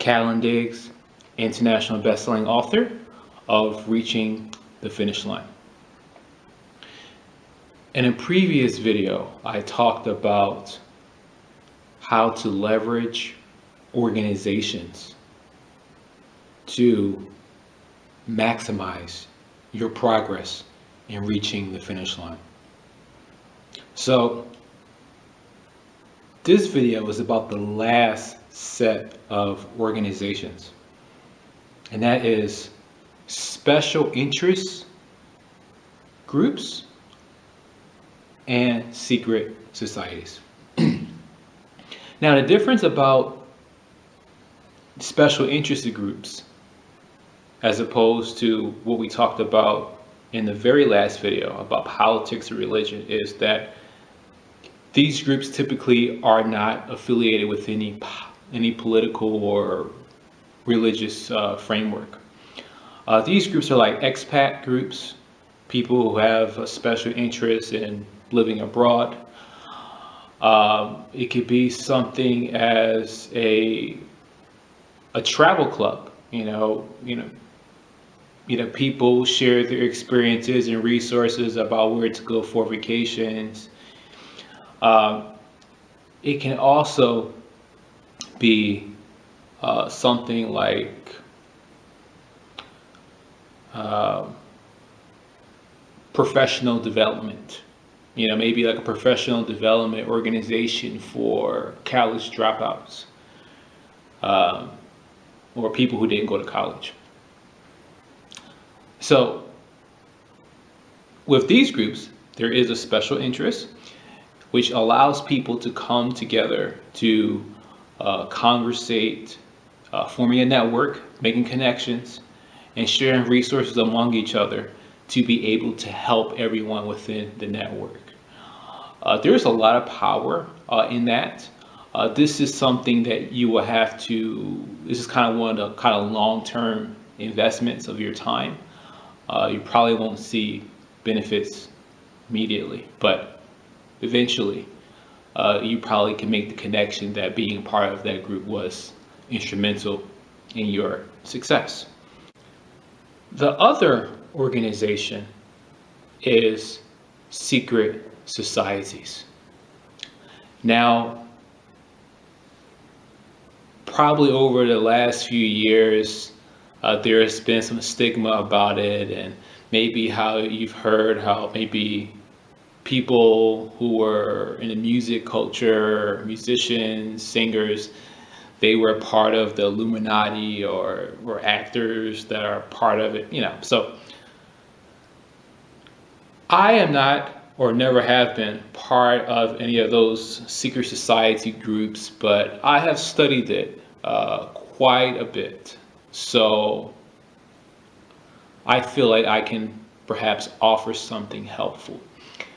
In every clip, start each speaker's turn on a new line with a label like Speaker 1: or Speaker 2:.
Speaker 1: Callan Diggs, international best-selling author of Reaching the Finish Line. In a previous video, I talked about how to leverage organizations to maximize your progress in reaching the finish line. So this video is about the last set of organizations, and that is special interest groups and secret societies. Now, the difference about special interest groups as opposed to what we talked about in the very last video about politics or religion is that these groups typically are not affiliated with any political or religious framework. These groups are like expat groups, people who have a special interest in living abroad. It could be something as a travel club. People share their experiences and resources about where to go for vacations. It can also be something like professional development. Maybe like a professional development organization for college dropouts, or people who didn't go to college. So with these groups, there is a special interest which allows people to come together to conversate, forming a network, making connections, and sharing resources among each other to be able to help everyone within the network. There's a lot of power in that. This is something that you will have to, this is kind of one of the kind of long-term investments of your time. You probably won't see benefits immediately, but eventually you probably can make the connection that being part of that group was instrumental in your success. The other organization is secret societies. Now, probably over the last few years, there has been some stigma about it, and maybe how you've heard how maybe people who were in the music culture, musicians, singers, they were part of the Illuminati or were actors that are part of it, So I am not or never have been part of any of those secret society groups, but I have studied it quite a bit. So I feel like I can perhaps offer something helpful.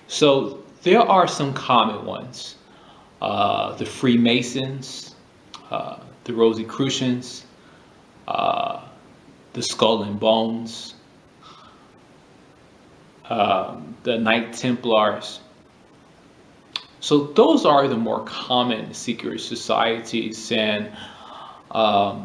Speaker 1: So there are some common ones. The Freemasons, the Rosicrucians, the Skull and Bones, the Knight Templars. So those are the more common secret societies, and a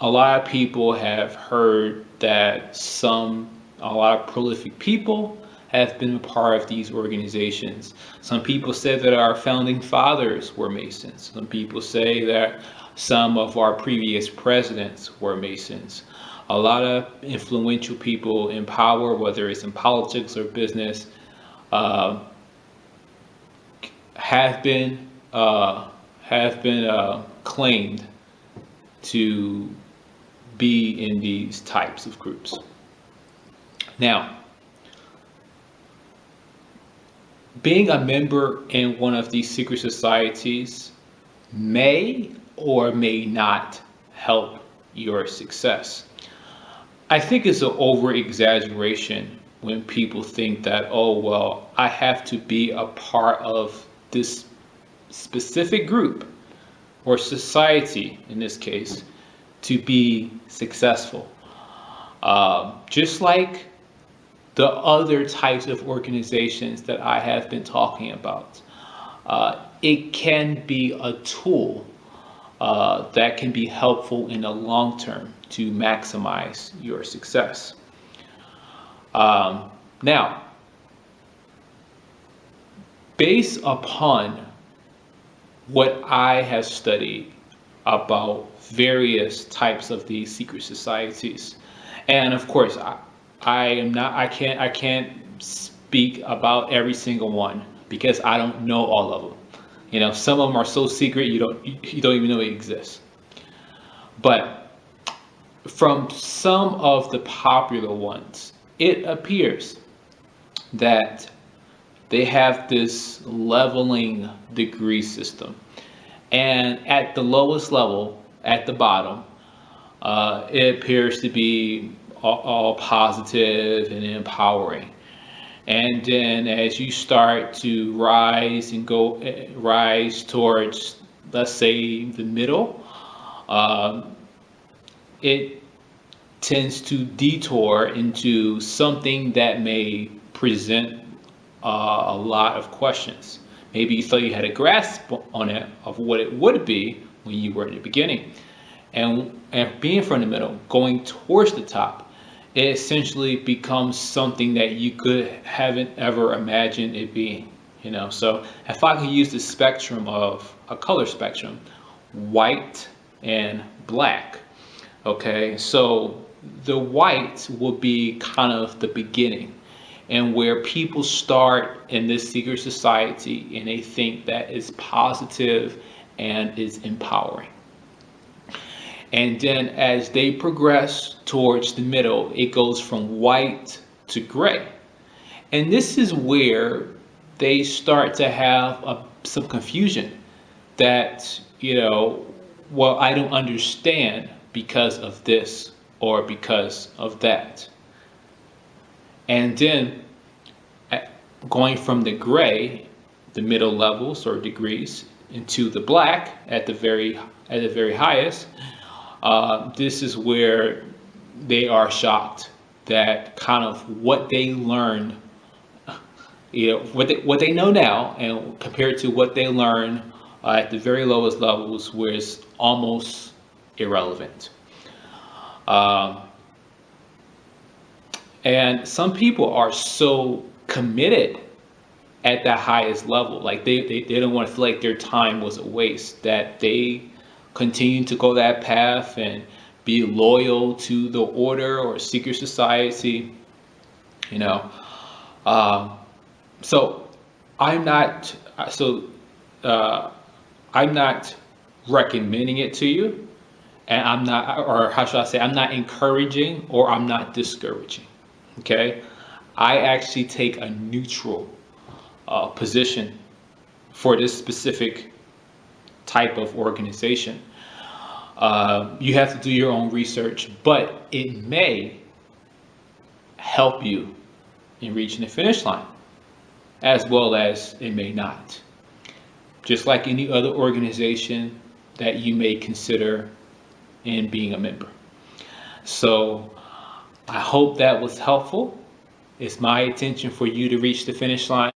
Speaker 1: lot of people have heard that a lot of prolific people have been a part of these organizations. Some people say that our founding fathers were Masons. Some people say that some of our previous presidents were Masons. A lot of influential people in power, whether it's in politics or business, have been claimed to be in these types of groups. Now, being a member in one of these secret societies may or may not help your success. I think it's an over-exaggeration when people think that, oh, well, I have to be a part of this specific group or society, in this case, to be successful. Just like the other types of organizations that I have been talking about, it can be a tool that can be helpful in the long term to maximize your success. Now, based upon what I have studied about various types of these secret societies, and of course, I can't speak about every single one because I don't know all of them. Some of them are so secret you don't even know they exist. But from some of the popular ones, it appears that they have this leveling degree system. And at the lowest level, at the bottom, it appears to be all positive and empowering. And then as you start to rise towards, let's say, the middle, it tends to detour into something that may present a lot of questions. Maybe you thought you had a grasp on it of what it would be when you were in the beginning. And being from the middle, going towards the top, it essentially becomes something that you haven't ever imagined it being. So if I could use the spectrum of a color spectrum, white and black. Okay, so the white will be kind of the beginning, and where people start in this secret society and they think that is positive and is empowering. And then as they progress towards the middle, it goes from white to gray. And this is where they start to have some confusion that, well, I don't understand because of this or because of that. And then going from the gray, the middle levels or degrees, into the black at the very highest, this is where they are shocked that kind of what they learned, what they know now, and compared to what they learn at the very lowest levels, where it's almost irrelevant. And some people are so committed at the highest level, like they don't want to feel like their time was a waste, that they continue to go that path and be loyal to the order or secret society. So I'm not I'm not recommending it to you, and I'm not, or how should I say, I'm not encouraging or I'm not discouraging. Okay, I actually take a neutral position for this specific type of organization. You have to do your own research, but it may help you in reaching the finish line, as well as it may not. Just like any other organization that you may consider in being a member. So I hope that was helpful. It's my intention for you to reach the finish line.